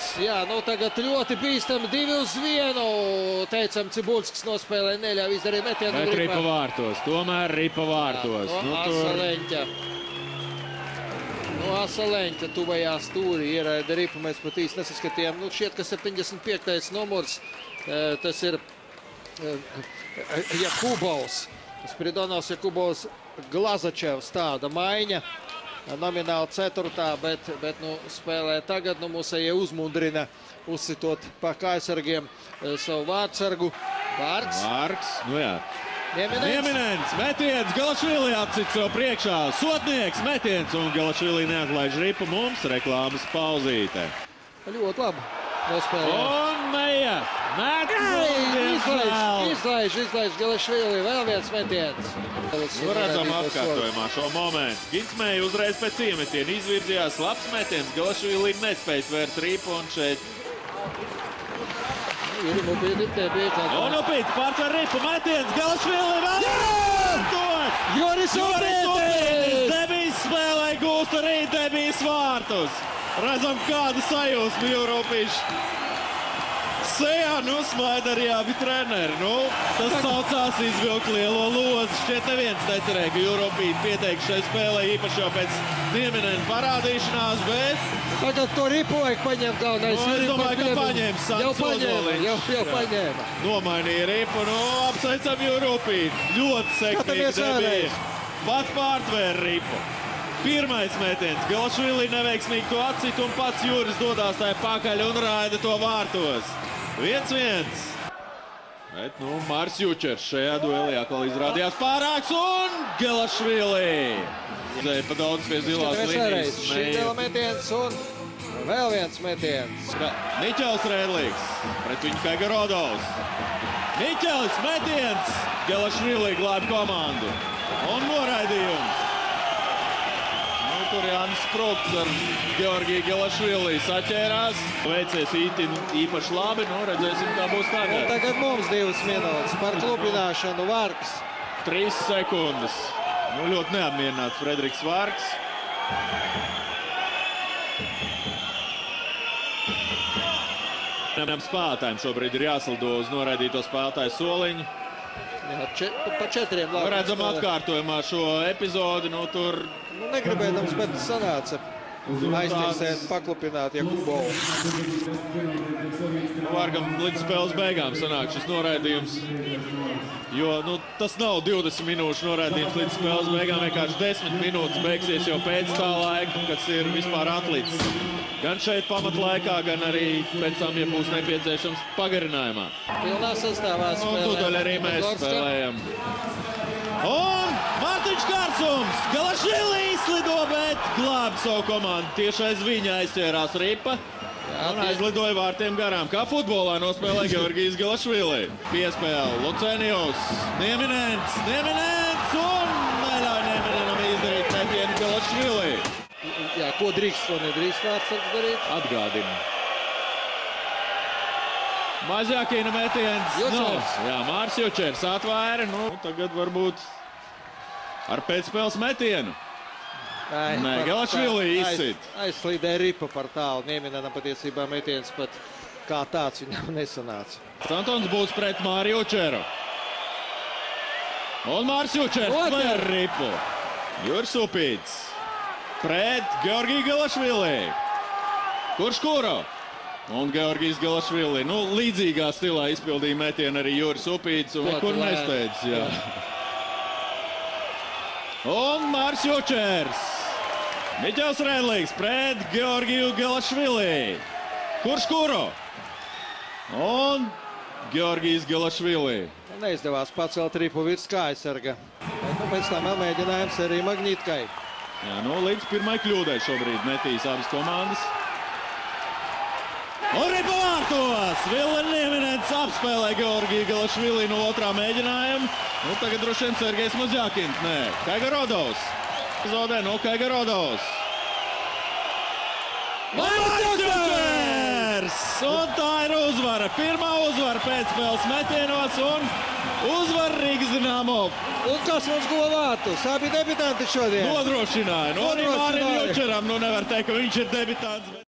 Meitenes, jā, nu tagad ļoti bīstami 2-1. Teicam, Cibulskis nospēlē, neļauj izdarīt metienu. Bet Ripa vārtos, tomēr Ripa vārtos. Jā, Asaleņķa. Asaleņķa tuvajā stūrī ieraida Ripu, mēs pat īsti nesaskatījām. Nu, šķiet, ka 75. numurs, tas ir Jakubovs. Spiridonovs Jakubovs Glazačevs, tāda maiņa. Nomināli 4. bet nu, spēlē tagad. Nu, mūsējie uzmundrina uzsitot pa kājsargiem savu vārdsargu. Vārgs. Nu jā. Nieminens, metiens, Galašvili atcīt sev priekšā. Sotnieks, metiens un Galašvili neatlaiž Ripu. Mums reklāmas pauzīte. Ļoti labi nospēlē. Un Meija met. Izlaiž Galašvili. Vēl viens metiens. Redzam atkārtojumā šo momentu. Gins Meija uzreiz pēc iemetiena izvirzījās. Labs metiens. Galašvili nespēj svērt Ripu un šeit. Un Upīts pārtver Ripu, metiens, Galašvili vēl vārtos! Joris Upītis! Debijas spēlē gūst arī Debijas vārtus. Redzam, kāda sajūsma Jūropīši. Sejā nosmaida arī abi treneri. Nu, tas saucās izvilkt lielo lozi. Šķiet neviens necerēja, ka Jūropīti pieteiks šai spēlē īpaši jau pēc Nieminena parādīšanās, bet... Tagad to Ripu vajag paņemt galvenais. Nu, es domāju, ka paņēma Sants Ozoliņš. Jau paņēma. Nomainīja Ripu, nu apsveicam Jūropīti. Ļoti sekmīgi debija. Pats pārtvēra Ripu. Pirmais metiens. Galašvili neveiksmīgi to atcīt un pats Juris dodās tai pakaļ un raida to vārtos. 1-1. Bet, nu, Mārs Jučers šajā duelī atkal izrādījās pārāks un Galašvili. Zēja pa daudz pie zilās līnijas. Šindela metiens un vēl viens metiens. Miķels Rēdlīgs pret viņu Kaigarodovs. Miķels metiens. Galašvili glāb komandu. Un noraidījums. Tur Jānis Sprokts ar Georgiju Galašvili saķērās. Veicies īpaši labi, nu redzēsim, kā būs tagad. Un tagad mums 2 minūtes par klubināšanu Vārgs. 3 sekundes. Nu, ļoti neapmierināts Frederiks Vārgs. Spēlētājiem šobrīd ir jāslido uz noraidīto spēlētāju soliņu. Jā, pa 4 labi. Redzam atkārtojumā šo epizodi, nu tur... Nu, negribēdams, bet sanāca aiztiesēt, paklupināt Jakubovu. Nu, Vārgam līdz spēles beigām sanāk šis noraidījums. Jo, nu, tas nav 20 minūšu noraidījums līdz spēles beigām, vienkārši 10 minūtes beigsies jau pēc tā laika, kas ir vispār atlicis. Gan šeit pamatlaikā, gan arī pēc tam, ja būs nepieciešams pagarinājumā. Pilnā sastāvā spēlē. Un tūdaļ arī mēs spēlējam. Un Mārtiņš Kārsums! Galašvili izlido, bet glāb savu komandu. Tieši aiz viņa aizķērās Ripa. Un aizlidoja vārtiem garām. Kā futbolā nospēlē Georgijs Galašvili. Piespēle Lucenijos. Nieminens un neļauj Nieminenam izdarīt metienu Galašvili. Jā, ko drīkst, ko nedrīkst vārdsargs darīt? Atgādina. Mazjākina metiens. Jučers. Jā, Mārs Jučers atvēra. Nu, tagad varbūt ar pēcspēles metienu. Nē, Galašvili izsit. Aizslīdēja Ripa par tālu. Nieminenam patiesībā metiens pat kā tāds viņam nesanāca. Antons būs pret Māru Jučeru. Un Mārs Jučers tver Ripu. Juris Upīts pret Georgiju Galašvili. Kurš kuro? Un Georgijs Galašvili. Nu, līdzīgā stilā izpildīja metienu arī Juris Upīts. Un kur nesteidz, jā. Un Mārs Jučers. Miķels Rēdlīgs pret Georgiju Galašvili. Kurš kuro? Un Georgijs Galašvili. Neizdevās pacelt Ripu virs kājsarga. Nu, pēc tam vēl mēģinājums arī Magnitkai. Jā, nu, līdz pirmai kļūdai šobrīd metīs abas komandas. Un Ripa vārtos! Ville Nieminens apspēlē Georgiju Galašvili no otrā mēģinājuma. Nu, tagad droši vien Sergejs Mazjākins. Nē, Kaigarodovs. Zaudē no Kaigarodovs. Mārs Jučers! Un tā ir uzvara. Pirmā uzvara pēcspēles metienos un uzvara Rīgas Dinamo. Un kas mums guva vārtus? Abi debitanti šodien. Nodrošināja. Nu, arī Mārim Jučeram, nu nevar teikt, ka viņš ir debitants.